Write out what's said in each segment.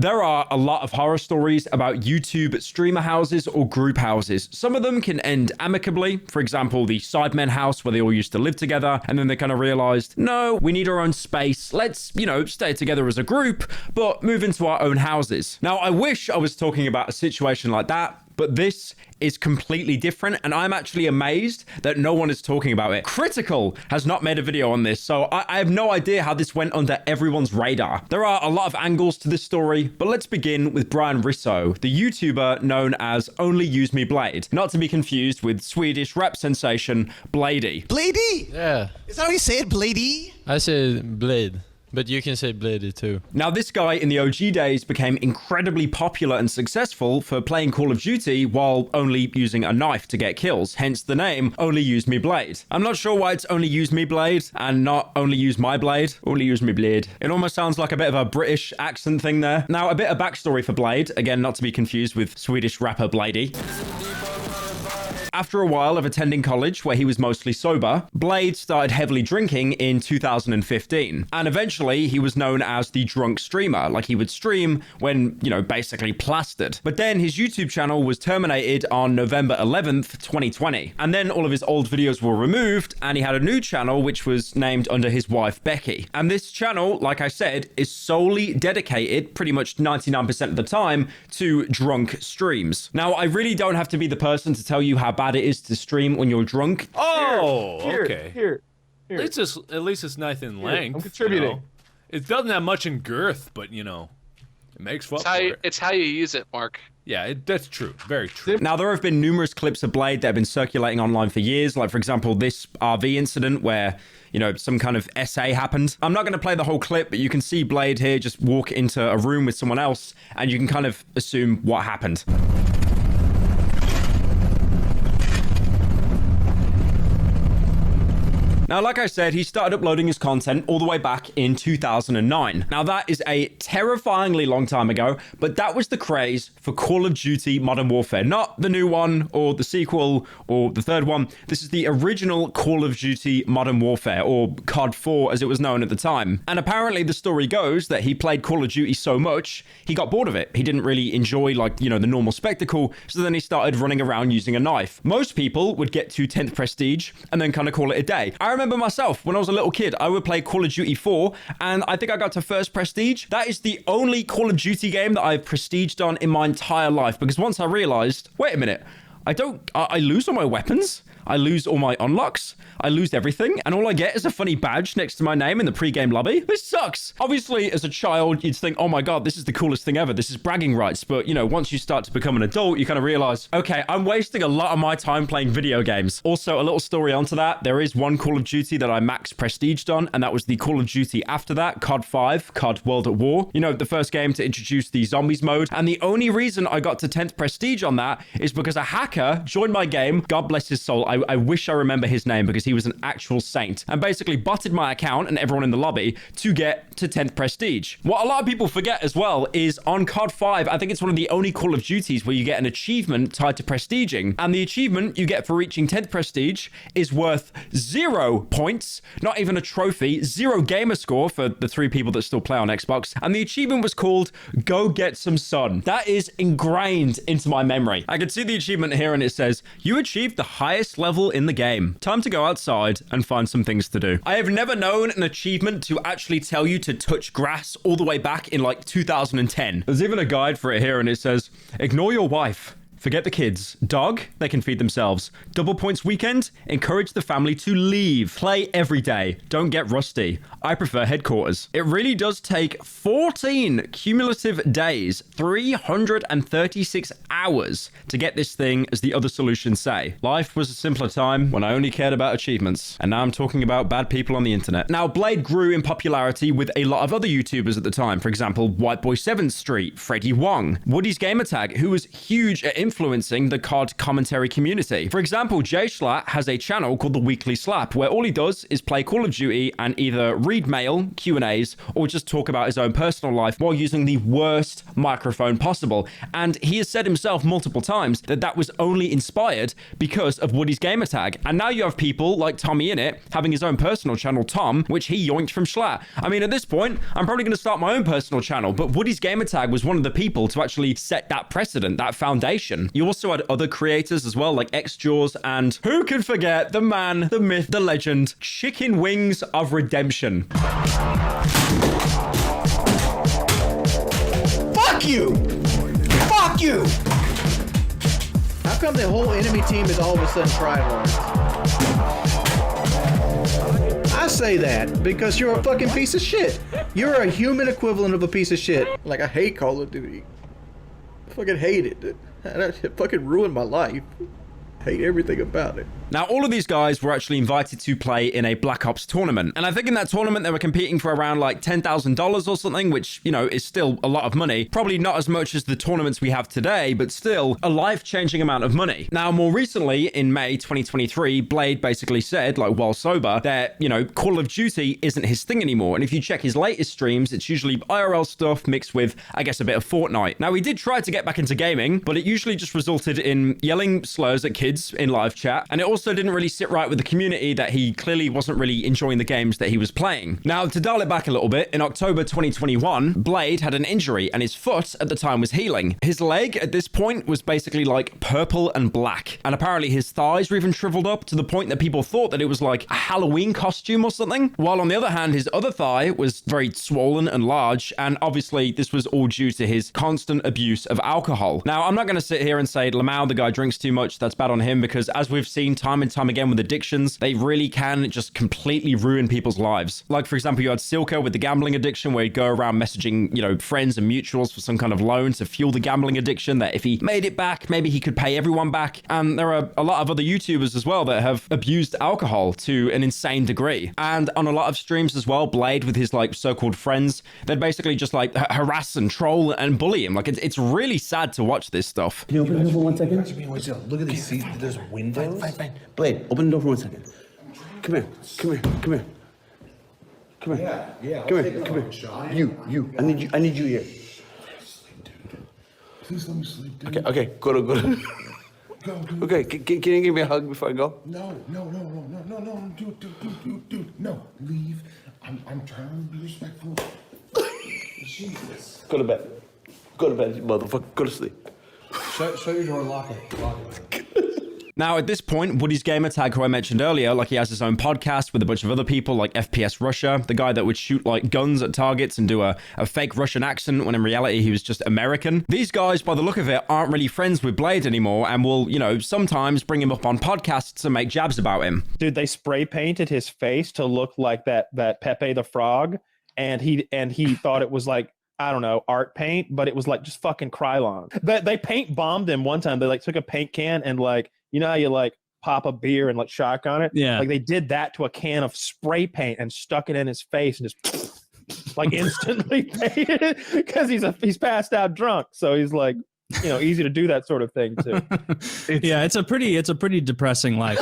There are a lot of horror stories about YouTube streamer houses or group houses. Some of them can end amicably. For example, the Sidemen house where they all used to live together and then they kind of realized, no, we need our own space. Let's, stay together as a group, but move into our own houses. Now, I wish I was talking about a situation like that, but this is completely different, and I'm actually amazed that no one is talking about it. Critical has not made a video on this, so I have no idea how this went under everyone's radar. There are a lot of angles to this story, but let's begin with Brian Risso, the YouTuber known as Only Use Me Blade, not to be confused with Swedish rap sensation Bladey. Bladey? Yeah. Is that how you say it, Bladey? I say Blade. But you can say Bladey too. Now, this guy in the OG days became incredibly popular and successful for playing Call of Duty while only using a knife to get kills, hence the name Only Use Me Blade. I'm not sure why it's Only Use Me Blade and not Only Use My Blade. Only Use Me Blade. It almost sounds like a bit of a British accent thing there. Now, a bit of backstory for Blade, again, not to be confused with Swedish rapper Bladey. After a while of attending college, where he was mostly sober, Blade started heavily drinking in 2015. And eventually, he was known as the drunk streamer. Like, he would stream when, basically plastered. But then his YouTube channel was terminated on November 11th, 2020. And then all of his old videos were removed, and he had a new channel, which was named under his wife, Becky. And this channel, like I said, is solely dedicated, pretty much 99% of the time, to drunk streams. Now, I really don't have to be the person to tell you how bad it is to stream when you're drunk. Okay. Here. At least it's nice in length. I'm contributing. It doesn't have much in girth, but it makes up for it. It's how you use it, Mark. Yeah, that's true. Very true. Now, there have been numerous clips of Blade that have been circulating online for years. Like, for example, this RV incident where, some kind of essay happened. I'm not going to play the whole clip, but you can see Blade here just walk into a room with someone else, and you can kind of assume what happened. Now, like I said, he started uploading his content all the way back in 2009. Now, that is a terrifyingly long time ago, but that was the craze for Call of Duty Modern Warfare. Not the new one, or the sequel, or the third one. This is the original Call of Duty Modern Warfare, or COD 4 as it was known at the time. And apparently the story goes that he played Call of Duty so much, he got bored of it. He didn't really enjoy, the normal spectacle, so then he started running around using a knife. Most people would get to 10th Prestige and then kind of call it a day. I remember myself, when I was a little kid, I would play Call of Duty 4, and I think I got to first Prestige. That is the only Call of Duty game that I've prestiged on in my entire life, because once I realized, wait a minute, I lose all my weapons, I lose all my unlocks, I lose everything, and all I get is a funny badge next to my name in the pre-game lobby. This sucks. Obviously, as a child, you'd think, oh my god, this is the coolest thing ever. This is bragging rights. But, once you start to become an adult, you kind of realize, okay, I'm wasting a lot of my time playing video games. Also, a little story onto that. There is one Call of Duty that I max prestiged on, and that was the Call of Duty after that, COD 5, COD World at War. The first game to introduce the zombies mode. And the only reason I got to 10th Prestige on that is because a hacker joined my game. God bless his soul. I wish I remember his name because he was an actual saint, and basically botted my account and everyone in the lobby to get to 10th Prestige. What a lot of people forget as well is on COD 5, I think it's one of the only Call of Duties where you get an achievement tied to prestiging, and the achievement you get for reaching 10th Prestige is worth 0 points, not even a trophy, 0 gamer score for the 3 people that still play on Xbox, and the achievement was called Go Get Some Sun. That is ingrained into my memory. I can see the achievement here and it says, you achieved the highest level in the game. Time to go outside and find some things to do. I have never known an achievement to actually tell you to touch grass all the way back in 2010. There's even a guide for it here and it says, ignore your wife. Forget the kids. Dog, they can feed themselves. Double points weekend, encourage the family to leave. Play every day. Don't get rusty. I prefer headquarters. It really does take 14 cumulative days, 336 hours to get this thing, as the other solutions say. Life was a simpler time when I only cared about achievements. And now I'm talking about bad people on the internet. Now, Blade grew in popularity with a lot of other YouTubers at the time. For example, Whiteboy 7th Street, Freddie Wong, Woody's Gamertag, who was huge at influencing the COD commentary community. For example, Jay Schlatt has a channel called The Weekly Slap, where all he does is play Call of Duty and either read mail, Q&As, or just talk about his own personal life while using the worst microphone possible. And he has said himself multiple times that that was only inspired because of Woody's gamertag. And now you have people like Tommy Innit having his own personal channel, Tom, which he yoinked from Schlatt. I mean, at this point, I'm probably going to start my own personal channel, but Woody's gamertag was one of the people to actually set that precedent, that foundation. You also had other creators as well, like XJaws, and who can forget the man, the myth, the legend, Chicken Wings of Redemption. Fuck you! Fuck you! How come the whole enemy team is all of a sudden tryhards? I say that because you're a fucking piece of shit. You're a human equivalent of a piece of shit. Like, I hate Call of Duty. I fucking hate it. That shit fucking ruined my life. Hate everything about it. Now, all of these guys were actually invited to play in a Black Ops tournament. And I think in that tournament, they were competing for around like $10,000 or something, which, you know, is still a lot of money. Probably not as much as the tournaments we have today, but still a life-changing amount of money. Now, more recently, in May 2023, Blade basically said, like, while sober, that, you know, Call of Duty isn't his thing anymore. And if you check his latest streams, it's usually IRL stuff mixed with, I guess, a bit of Fortnite. Now, he did try to get back into gaming, but it usually just resulted in yelling slurs at kids in live chat. And it also didn't really sit right with the community that he clearly wasn't really enjoying the games that he was playing. Now, to dial it back a little bit, in October 2021, Blade had an injury and his foot at the time was healing. His leg at this point was basically like purple and black. And apparently his thighs were even shriveled up to the point that people thought that it was like a Halloween costume or something. While on the other hand, his other thigh was very swollen and large. And obviously this was all due to his constant abuse of alcohol. Now, I'm not going to sit here and say, Lamau, the guy drinks too much, that's bad on him, because as we've seen time and time again with addictions, they really can just completely ruin people's lives. Like, for example, you had Silka with the gambling addiction, where he'd go around messaging, you know, friends and mutuals for some kind of loan to fuel the gambling addiction, that if he made it back, maybe he could pay everyone back. And there are a lot of other YouTubers as well that have abused alcohol to an insane degree. And on a lot of streams as well, Blade with his like so-called friends, they'd basically just like harass and troll and bully him. Like, it's really sad to watch this stuff. Can you open the door for 1 second? Look at these seats. There's windows. Fine. Blade, open the door for 1 second. Come here. Come here. Come here. You. I need you here. Sleep, dude. Please let me sleep, dude. Okay. Go. Okay. Can you give me a hug before I go? No, dude. No, leave. I'm trying to be respectful. Jesus. Go to bed, you motherfucker. Go to sleep. Shut your door, lock it. Now, at this point, Woody's gamertag, who I mentioned earlier, like he has his own podcast with a bunch of other people like FPS Russia, the guy that would shoot like guns at targets and do a fake Russian accent when in reality he was just American. These guys, by the look of it, aren't really friends with Blade anymore and will, you know, sometimes bring him up on podcasts and make jabs about him. Dude, they spray painted his face to look like that Pepe the Frog, and he thought it was like, I don't know, art paint, but it was like just fucking Krylon. They paint bombed him one time. They like took a paint can and like, you know how you like pop a beer and like shotgun it? Yeah. Like they did that to a can of spray paint and stuck it in his face and just like instantly painted it because he's passed out drunk. So he's like, you know, easy to do that sort of thing too. It's a pretty depressing life.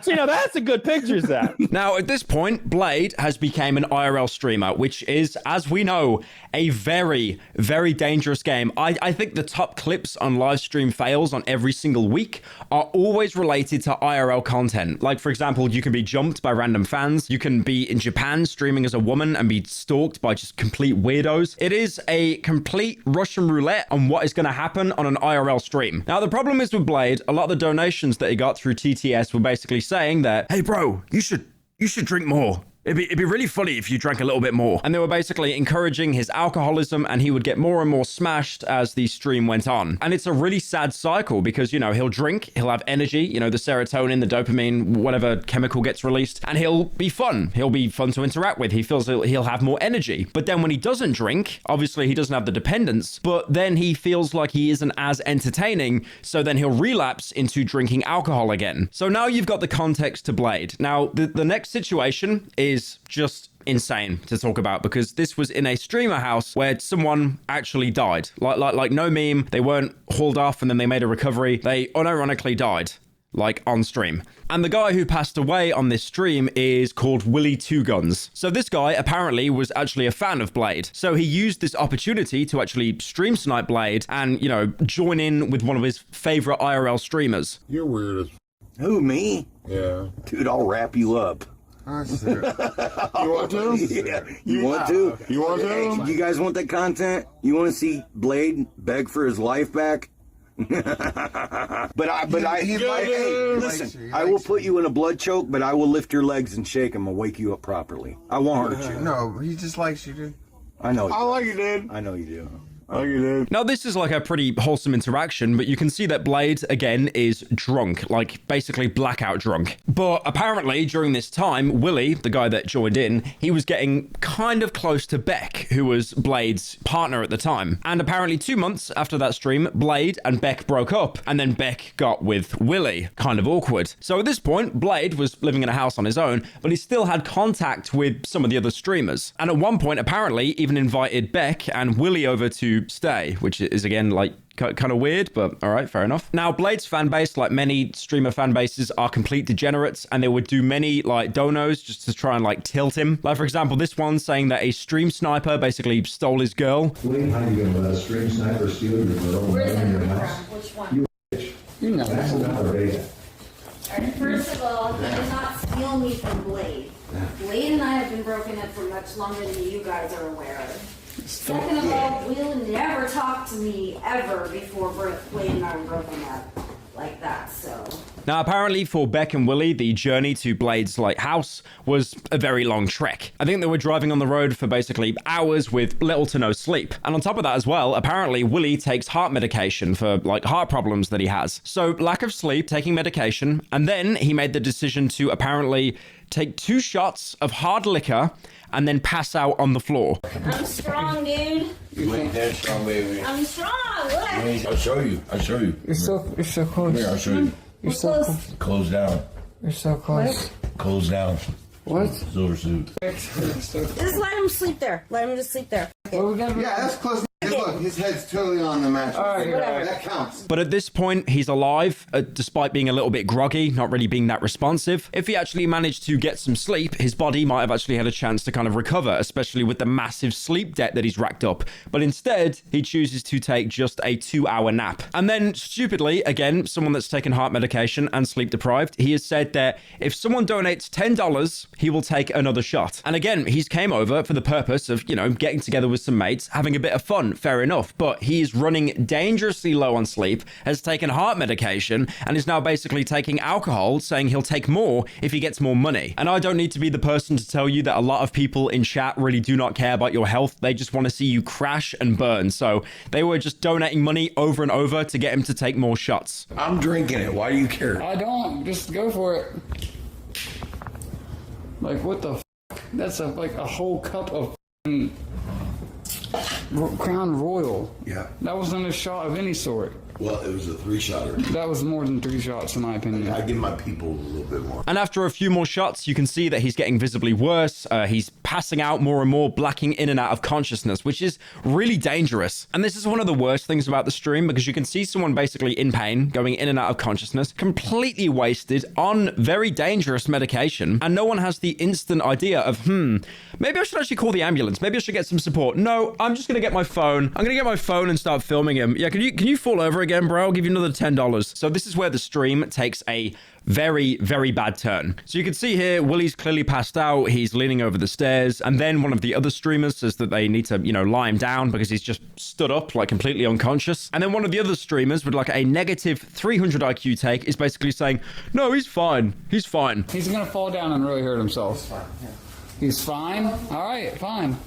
So, you know, that's a good picture, Zach. Now, at this point, Blade has become an IRL streamer, which is, as we know, a very, very dangerous game. I think the top clips on live stream fails on every single week are always related to IRL content. Like, for example, you can be jumped by random fans. You can be in Japan streaming as a woman and be stalked by just complete weirdos. It is a complete Russian roulette on what is going to happen on an IRL stream. Now, the problem is with Blade, a lot of the donations that he got through TTS were basically saying that, hey, bro, you should drink more. It'd be really funny if you drank a little bit more. And they were basically encouraging his alcoholism, and he would get more and more smashed as the stream went on. And it's a really sad cycle because, you know, he'll drink, he'll have energy, you know, the serotonin, the dopamine, whatever chemical gets released, and he'll be fun. He'll be fun to interact with. He feels he'll have more energy. But then when he doesn't drink, obviously he doesn't have the dependence, but then he feels like he isn't as entertaining. So then he'll relapse into drinking alcohol again. So now you've got the context to Blade. Now, the next situation is just insane to talk about because this was in a streamer house where someone actually died. Like no meme. They weren't hauled off and then they made a recovery. They unironically died. Like on stream. And the guy who passed away on this stream is called Willie Two Guns. So this guy apparently was actually a fan of Blade. So he used this opportunity to actually stream snipe Blade and, you know, join in with one of his favorite IRL streamers. You're weird as Who, me? yeah. Dude, I'll wrap you up. I see. You want to? Yeah. You want to? You want to? You guys want that content? You want to see Blade beg for his life back? Listen, I will put you in a blood choke, but I will lift your legs and shake them and wake you up properly. I won't hurt you. No, he just likes you, dude. I know you. I like you, dude. I know you do. I like you, dude. Now, this is like a pretty wholesome interaction, but you can see that Blade, again, is drunk, like basically blackout drunk. But apparently, during this time, Willie, the guy that joined in, he was getting kind of close to Beck, who was Blade's partner at the time. And apparently 2 months after that stream, Blade and Beck broke up, and then Beck got with Willie. Kind of awkward. So at this point, Blade was living in a house on his own, but he still had contact with some of the other streamers. And at one point, apparently, even invited Beck and Willie over to stay, which is again like kind of weird, but all right, fair enough. Now, Blade's fan base, like many streamer fan bases, are complete degenerates, and they would do many like donos just to try and like tilt him. Like, for example, this one saying that a stream sniper basically stole his girl. How you gonna let a stream sniper steal your girl? Where's in your that house? from? Which one? You know. That's not a rating. Alright, first of all, he did not steal me from Blade. Blade and I have been broken up for much longer than you guys are aware of. Second of all, Will never talked to me ever before Blade and I were broken up like that, so. Now, apparently for Beck and Willie, the journey to Blade's like house was a very long trek. I think they were driving on the road for basically hours with little to no sleep. And on top of that as well, apparently Willie takes heart medication for like heart problems that he has. So lack of sleep, taking medication, and then he made the decision to apparently take 2 shots of hard liquor and then pass out on the floor. I'm strong, dude. You ain't that strong, baby. I'm strong, look. I'll show you. I'll show you. You're so close. Come here, I'll show you. You're so close. Close down. You're so close. Close down. What? Silver suit. Just let him sleep there. Let him just sleep there. Yeah, that's close. Look, his head's totally on the mattress. All right, whatever. That counts. But at this point, he's alive, despite being a little bit groggy, not really being that responsive. If he actually managed to get some sleep, his body might have actually had a chance to kind of recover, especially with the massive sleep debt that he's racked up. But instead, he chooses to take just a 2-hour nap. And then, stupidly, again, someone that's taken heart medication and sleep deprived, he has said that if someone donates $10, he will take another shot. And again, he's came over for the purpose of, you know, getting together with some mates, having a bit of fun. Fair enough, but he is running dangerously low on sleep, has taken heart medication, and is now basically taking alcohol, saying he'll take more if he gets more money. And I don't need to be the person to tell you that a lot of people in chat really do not care about your health. They just want to see you crash and burn. So they were just donating money over and over to get him to take more shots. I'm drinking it. Why do you care? I don't. Just go for it. Like, what the f? That's like a whole cup of Crown Royal. Yeah. That wasn't a shot of any sort. Well, it was a 3-shotter. That was more than 3 shots, in my opinion. I give my people a little bit more. And after a few more shots, you can see that he's getting visibly worse. He's passing out more and more, blacking in and out of consciousness, which is really dangerous. And this is one of the worst things about the stream, because you can see someone basically in pain, going in and out of consciousness, completely wasted on very dangerous medication. And no one has the instant idea of, maybe I should actually call the ambulance. Maybe I should get some support. No, I'm just going to get my phone. I'm going to get my phone and start filming him. Yeah, can you fall over again, bro? I'll give you another $10. So this is where the stream takes a very, very bad turn. So you can see here, Willie's clearly passed out. He's leaning over the stairs. And then one of the other streamers says that they need to, you know, lie him down because he's just stood up, like completely unconscious. And then one of the other streamers with like a negative 300 IQ take is basically saying, no, he's fine. He's fine. He's gonna fall down and really hurt himself. He's fine? All right, fine.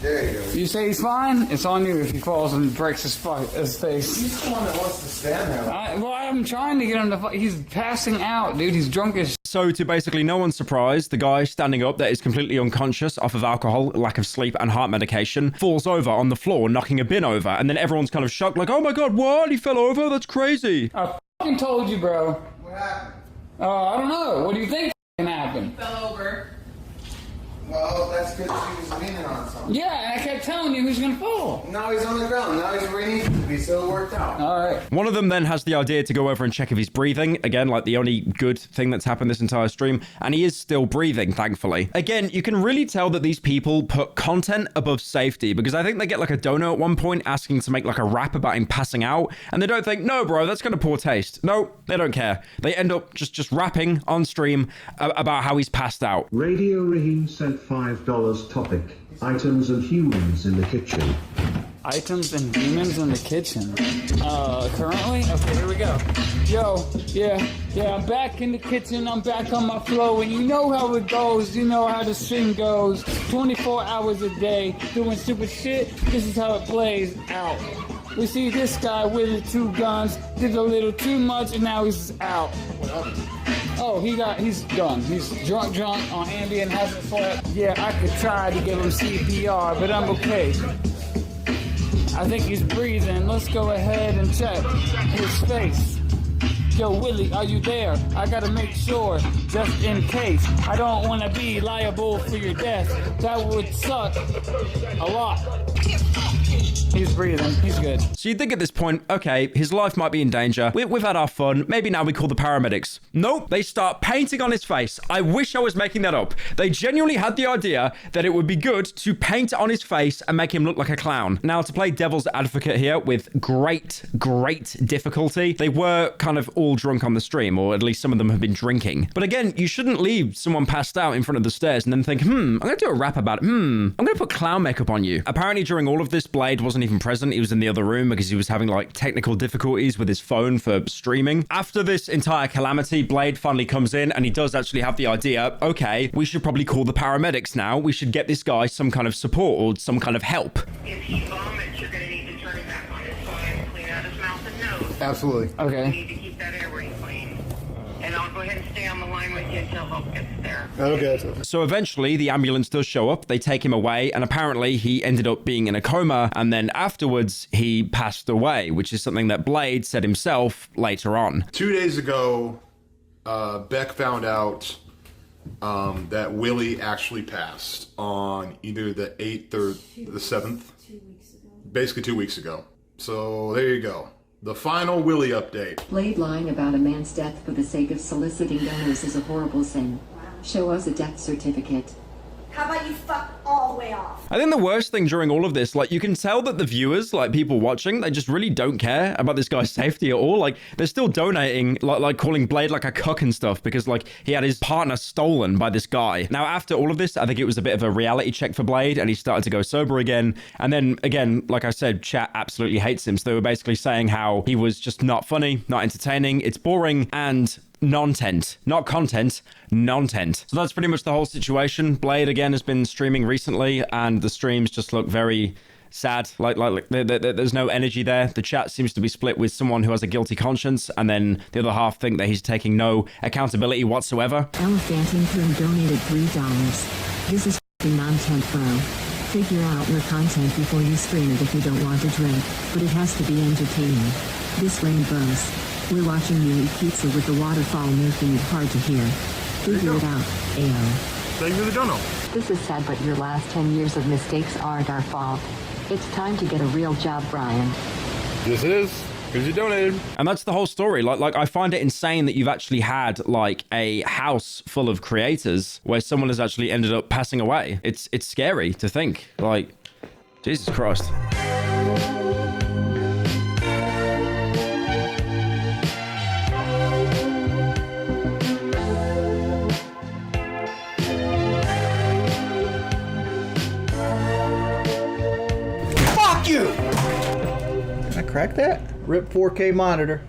There you go. You say he's fine? It's on you if he falls and breaks his face. He's the one that wants to stand there. I'm trying to get him to he's passing out, dude. He's drunk as So to basically no one's surprise, the guy standing up that is completely unconscious off of alcohol, lack of sleep, and heart medication falls over on the floor, knocking a bin over. And then everyone's kind of shocked, like, oh my God, what? He fell over? That's crazy. I fucking told you, bro. What happened? I don't know. What do you think happened? Fell over. Well, that's because he was leaning on something. Yeah, and I kept telling you who's gonna fall. Now he's on the ground. Now he's where he needs to be, so it worked out. All right. One of them then has the idea to go over and check if he's breathing. Again, like the only good thing that's happened this entire stream. And he is still breathing, thankfully. Again, you can really tell that these people put content above safety, because I think they get like a donor at one point asking to make like a rap about him passing out. And they don't think, no, bro, that's going to poor taste. No, they don't care. They end up just rapping on stream about how he's passed out. Radio Raheem sent $5 topic. Items and humans in the kitchen. Items and demons in the kitchen. Currently? Okay, here we go. Yo, yeah, I'm back in the kitchen. I'm back on my flow. And you know how it goes. You know how the stream goes. 24 hours a day doing stupid shit. This is how it plays out. We see this guy with the 2 guns, did a little too much, and now he's out. Oh, he's done. He's drunk on Ambien, hasn't slept. Yeah, I could try to give him CPR, but I'm okay. I think he's breathing. Let's go ahead and check his face. Yo, Willie, are you there? I gotta make sure, just in case. I don't wanna be liable for your death. That would suck a lot. He's breathing. He's good. So you'd think at this point, okay, his life might be in danger. We've had our fun. Maybe now we call the paramedics. Nope. They start painting on his face. I wish I was making that up. They genuinely had the idea that it would be good to paint on his face and make him look like a clown. Now, to play devil's advocate here with great difficulty, they were kind of all drunk on the stream, or at least some of them have been drinking. But again, you shouldn't leave someone passed out in front of the stairs and then think, I'm going to do a rap about it. I'm going to put clown makeup on you. Apparently, during all of this, Blade wasn't even present. He was in the other room because he was having like technical difficulties with his phone for streaming. After this entire calamity, Blade finally comes in and he does actually have the idea, okay, we should probably call the paramedics now. We should get this guy some kind of support or some kind of help. If he vomits, you're going to need to turn him back on his side, clean out his mouth and nose. Absolutely. Okay. You need to keep that airway clean. And I'll go ahead and stay on the line with you until help gets there. Okay. So eventually the ambulance does show up. They take him away and apparently he ended up being in a coma and then afterwards he passed away, which is something that Blade said himself later on. 2 days ago, Beck found out that Willie actually passed on either the 8th or the 7th. 2 weeks ago. Basically 2 weeks ago. So there you go. The final Willie update. Blade lying about a man's death for the sake of soliciting donors is a horrible sin. Show us a death certificate. How about you fuck all the way off? I think the worst thing during all of this, like you can tell that the viewers, like people watching, they just really don't care about this guy's safety at all. Like they're still donating, like calling Blade like a cuck and stuff because like he had his partner stolen by this guy. Now after all of this, I think it was a bit of a reality check for Blade and he started to go sober again. And then again, like I said, chat absolutely hates him. So they were basically saying how he was just not funny, not entertaining, it's boring and non-tent, not content, non-tent. So that's pretty much the whole situation. Blade again has been streaming recently and the streams just look very sad. Like there's no energy there. The chat seems to be split with someone who has a guilty conscience and then the other half think that he's taking no accountability whatsoever. Elephanting donated $3. This is non-tent, bro. Figure out your content before you stream it if you don't want to drink, but it has to be entertaining. This rainbows. We're watching you eat pizza with the waterfall making it hard to hear. Figure it out, AO. Thank you for the dono. This is sad, but your last 10 years of mistakes aren't our fault. It's time to get a real job, Brian. Yes, it is. Because you donated. And that's the whole story. Like I find it insane that you've actually had like a house full of creators where someone has actually ended up passing away. It's scary to think. Like, Jesus Christ. Fuck you! Can I crack that? RIP 4K monitor.